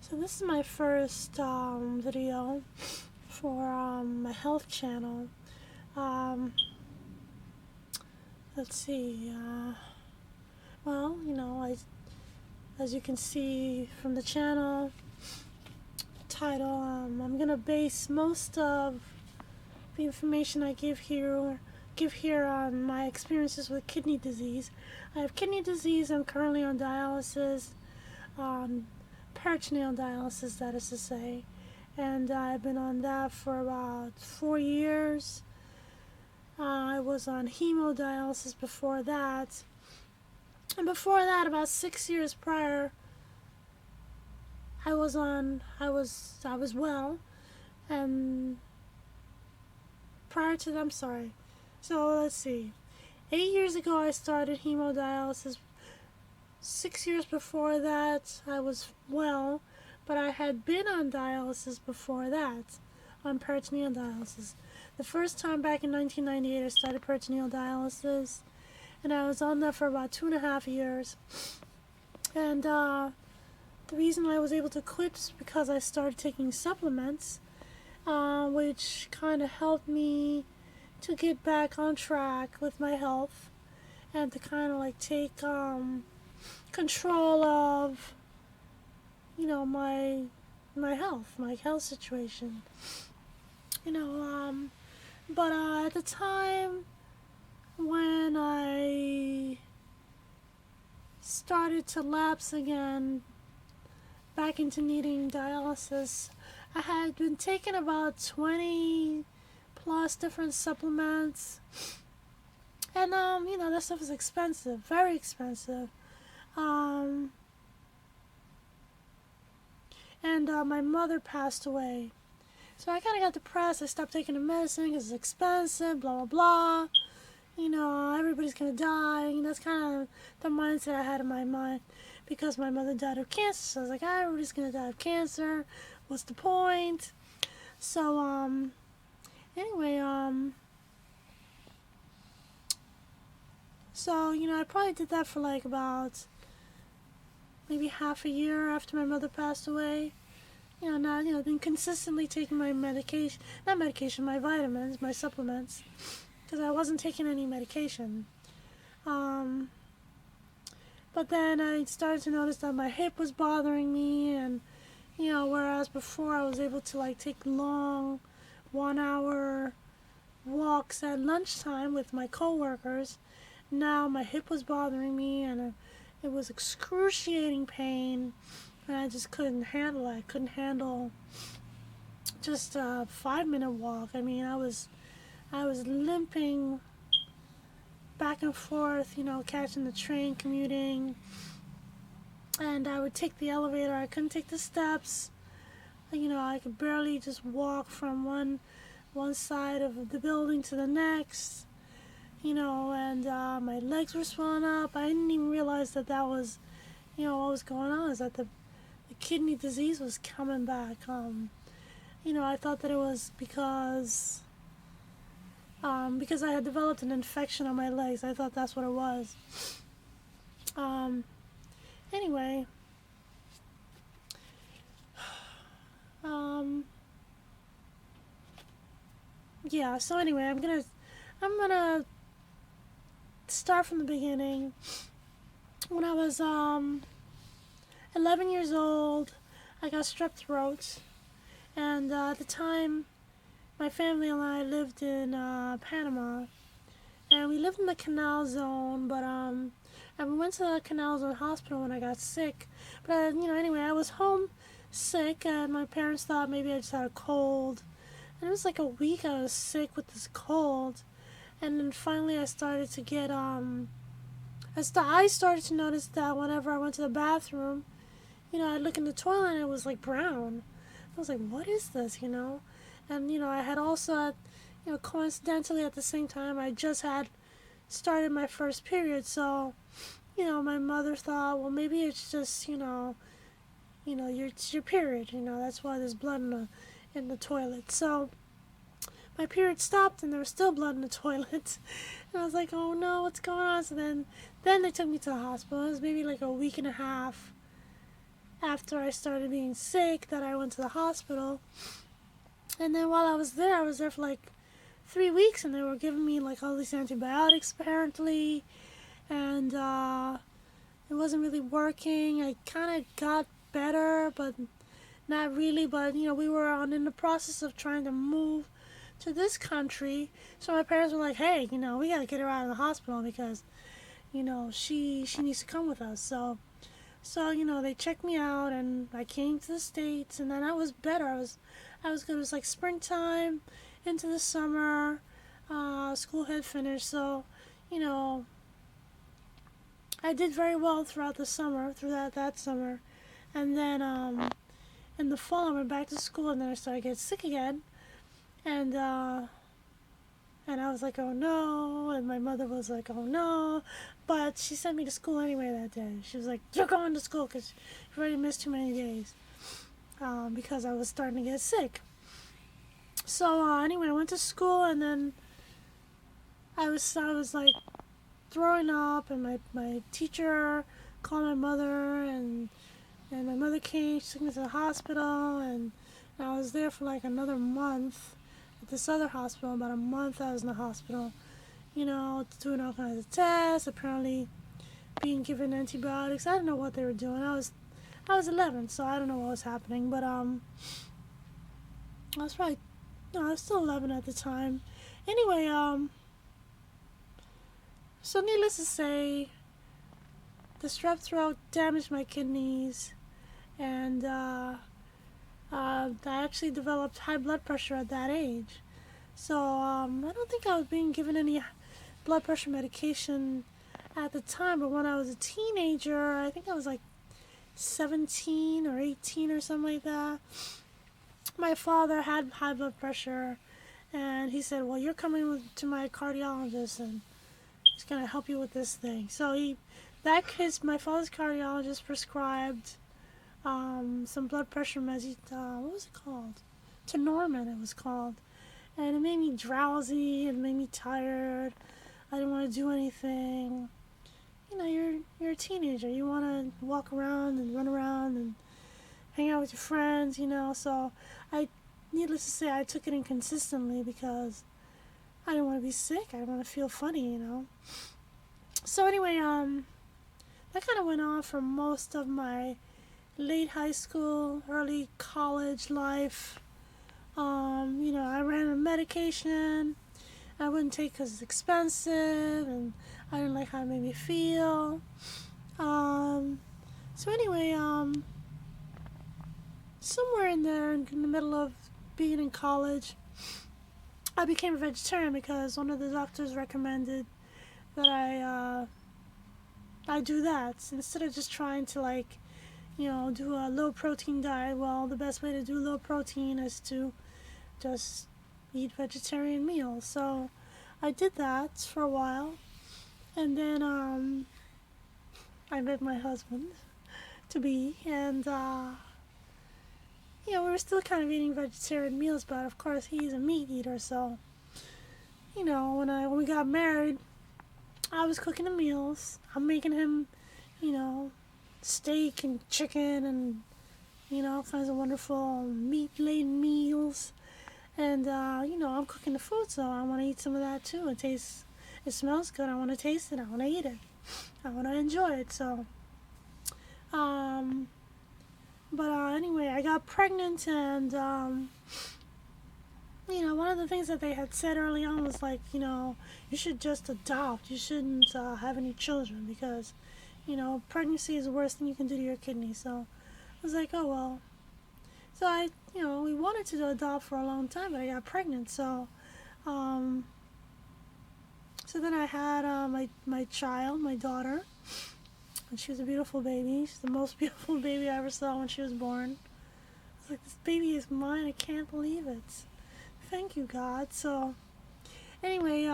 So this is my first video for my health channel. Um, let's see. Well, as you can see from the channel title, I'm gonna base most of the information I give here on my experiences with kidney disease. I have kidney disease. I'm currently on dialysis, peritoneal dialysis, that is to say, and I've been on that for about 4 years. I was on hemodialysis before that, and before that, about 6 years prior, I was well, and prior to that, I'm sorry. So let's see. 8 years ago, I started hemodialysis. 6 years before that, I was well, but I had been on dialysis before that, on peritoneal dialysis. The first time back in 1998, I started peritoneal dialysis, and I was on that for about 2.5 years. And the reason I was able to quit is because I started taking supplements, which kind of helped me to get back on track with my health and to kind of like take control of my health situation. But at the time when I started to lapse again back into needing dialysis, I had been taking about 20 plus different supplements, and that stuff is expensive, very expensive. And my mother passed away, so I kind of got depressed. I stopped taking the medicine because it's expensive, blah blah blah. Everybody's gonna die. That's kind of the mindset I had in my mind, because my mother died of cancer. So I was like, everybody's gonna die of cancer. What's the point? So anyway, I probably did that for like about maybe half a year after my mother passed away. Then consistently taking my medication, not medication, my vitamins, my supplements, because I wasn't taking any medication. But then I started to notice that my hip was bothering me, and whereas before I was able to like take long 1 hour walks at lunchtime with my coworkers, now my hip was bothering me, and it was excruciating pain, and I just couldn't handle it. I couldn't handle just a 5-minute walk. I mean, I was limping back and forth, catching the train, commuting, and I would take the elevator. I couldn't take the steps. I could barely just walk from one side of the building to the next. And my legs were swelling up. I didn't even realize that was, what was going on, is that the kidney disease was coming back. I thought that it was because I had developed an infection on my legs. I thought that's what it was. Anyway, yeah. So anyway, I'm gonna start from the beginning. When I was 11 years old, I got strep throat, and at the time, my family and I lived in Panama, and we lived in the canal zone, but and we went to the canal zone hospital when I got sick. But anyway, I was home sick, and my parents thought maybe I just had a cold, and it was like a week I was sick with this cold. And then finally I started to get I started to notice that whenever I went to the bathroom, I'd look in the toilet and it was like brown. I was like, what is this, And I had also coincidentally at the same time, I just had started my first period. So my mother thought, well, maybe it's just it's your period. That's why there's blood in the toilet. So my period stopped and there was still blood in the toilet. And I was like, oh no, what's going on? So then they took me to the hospital. It was maybe like a week and a half after I started being sick that I went to the hospital. And then while I was there for like 3 weeks, and they were giving me like all these antibiotics apparently, and it wasn't really working. I kind of got better, but not really. But we were in the process of trying to move to this country, so my parents were like, "Hey, we gotta get her out of the hospital because she needs to come with us." So they checked me out, and I came to the States, and then I was better. I was good. It was like springtime into the summer. School had finished, so you know I did very well throughout the summer, through that summer, and then in the fall I went back to school, and then I started getting sick again, and I was like, oh no, and my mother was like, oh no, but she sent me to school anyway that day. She was like, you're going to school because you've already missed too many days, because I was starting to get sick. So anyway, I went to school, and then I was like throwing up, and my teacher called my mother, and my mother came. She took me to the hospital, and I was there for like another month at this other hospital. About a month I was in the hospital, doing all kinds of tests, apparently being given antibiotics. I don't know what they were doing. I was 11, so I don't know what was happening, but I was probably, no, I was still 11 at the time. Anyway, so needless to say, the strep throat damaged my kidneys, and I actually developed high blood pressure at that age. So I don't think I was being given any blood pressure medication at the time, but when I was a teenager, I think I was like 17 or 18 or something like that, my father had high blood pressure, and he said, well, you're coming to my cardiologist, and he's going to help you with this thing. So my father's cardiologist prescribed some blood pressure meds. What was it called? Tenormin, it was called. And it made me drowsy, it made me tired. I didn't want to do anything. You're a teenager. You want to walk around and run around and hang out with your friends, So needless to say, I took it inconsistently because I didn't want to be sick. I didn't want to feel funny, So anyway, that kind of went on for most of my late high school, early college life. I ran a medication I wouldn't take because it's expensive, and I didn't like how it made me feel. So anyway, somewhere in there, in the middle of being in college, I became a vegetarian because one of the doctors recommended that I do that instead of just trying to do a low protein diet. Well, the best way to do low protein is to just eat vegetarian meals. So I did that for a while, and then I met my husband to be, and we were still kind of eating vegetarian meals, but of course he's a meat eater, so when we got married, I was cooking the meals. I'm making him, steak and chicken and all kinds of wonderful meat-laden meals. And I'm cooking the food, so I want to eat some of that too. It smells good. I want to taste it. I want to eat it. I want to enjoy it. So, but anyway, I got pregnant, and one of the things that they had said early on was like, you should just adopt. You shouldn't have any children because, pregnancy is the worst thing you can do to your kidney. So I was like, oh well. So we wanted to adopt for a long time, but I got pregnant. So then I had my child, my daughter, and she was a beautiful baby. She's the most beautiful baby I ever saw when she was born. I was like, this baby is mine. I can't believe it. Thank you, God. So anyway,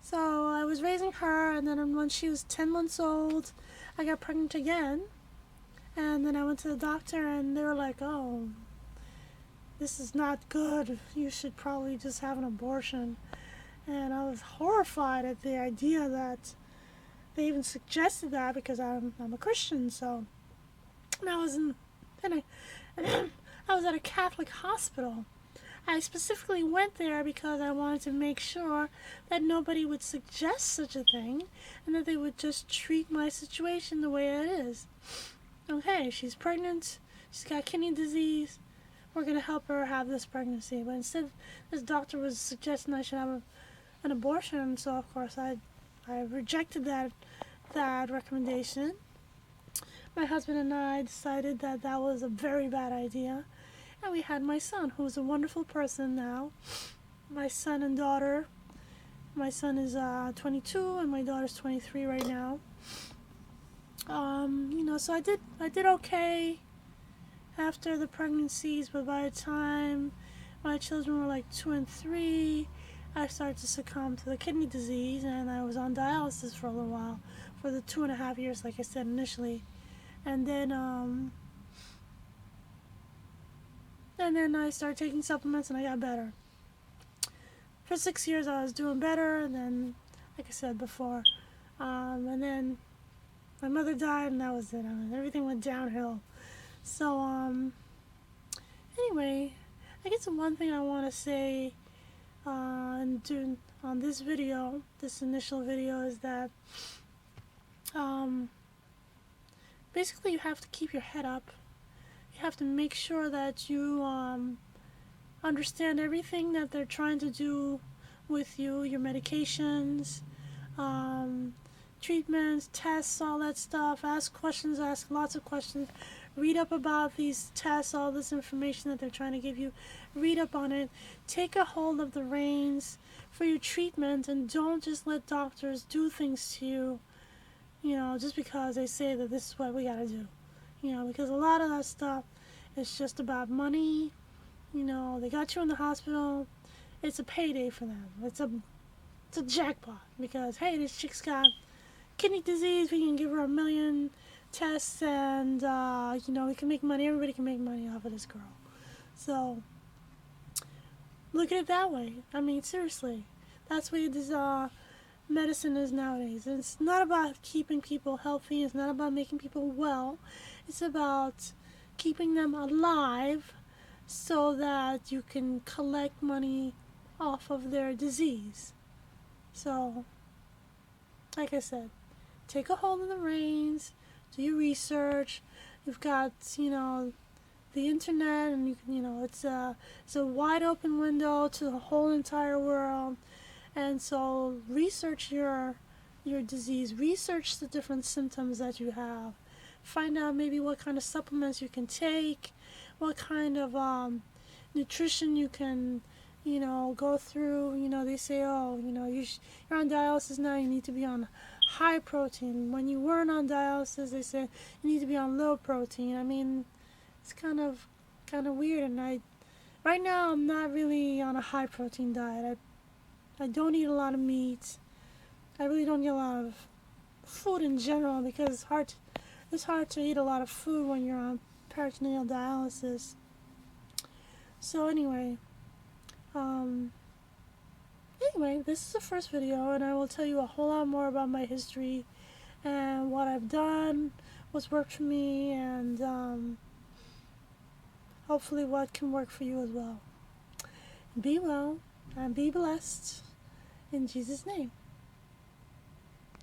so I was raising her, and then when she was 10 months old, I got pregnant again. And then I went to the doctor, and they were like, oh, this is not good. You should probably just have an abortion. And I was horrified at the idea that they even suggested that because I'm a Christian. So and I was in, and I, and I was at a Catholic hospital. I specifically went there because I wanted to make sure that nobody would suggest such a thing and that they would just treat my situation the way it is. Okay, she's pregnant, she's got kidney disease, we're going to help her have this pregnancy. But instead, this doctor was suggesting I should have an abortion, so of course I rejected that recommendation. My husband and I decided that that was a very bad idea, and we had my son, who is a wonderful person now. My son and daughter. My son is 22, and my daughter's 23 right now. So I did okay after the pregnancies, but by the time my children were like 2 and 3, I started to succumb to the kidney disease, and I was on dialysis for a little while, for the 2.5 years, like I said initially. And then I started taking supplements, and I got better. For 6 years, I was doing better, and then, like I said before, and then my mother died, and that was it. Everything went downhill. So, anyway, I guess the one thing I want to say on this video, this initial video, is that basically you have to keep your head up. You have to make sure that you understand everything that they're trying to do with you, your medications, treatments, tests, all that stuff. Ask questions, ask lots of questions. Read up about these tests, all this information that they're trying to give you. Read up on it. Take a hold of the reins for your treatment, and don't just let doctors do things to you, just because they say that this is what we gotta do. Because a lot of that stuff is just about money. They got you in the hospital. It's a payday for them. It's a jackpot, because, hey, this chick's got kidney disease, we can give her 1 million tests, and we can make money. Everybody can make money off of this girl. So look at it that way. I mean, seriously, that's the way this medicine is nowadays. And it's not about keeping people healthy. It's not about making people well. It's about keeping them alive so that you can collect money off of their disease. So, like I said, take a hold of the reins, do your research. You've got, the internet, and it's a wide open window to the whole entire world. And so research your disease, research the different symptoms that you have. Find out maybe what kind of supplements you can take, what kind of nutrition you can go through. They say, you're on dialysis now, you need to be on high protein. When you weren't on dialysis, they said you need to be on low protein. I mean, it's kind of weird. And right now I'm not really on a high protein diet. I don't eat a lot of meat. I really don't eat a lot of food in general, because it's hard to eat a lot of food when you're on peritoneal dialysis. So anyway, this is the first video, and I will tell you a whole lot more about my history and what I've done, what's worked for me, and hopefully what can work for you as well. Be well and be blessed in Jesus' name.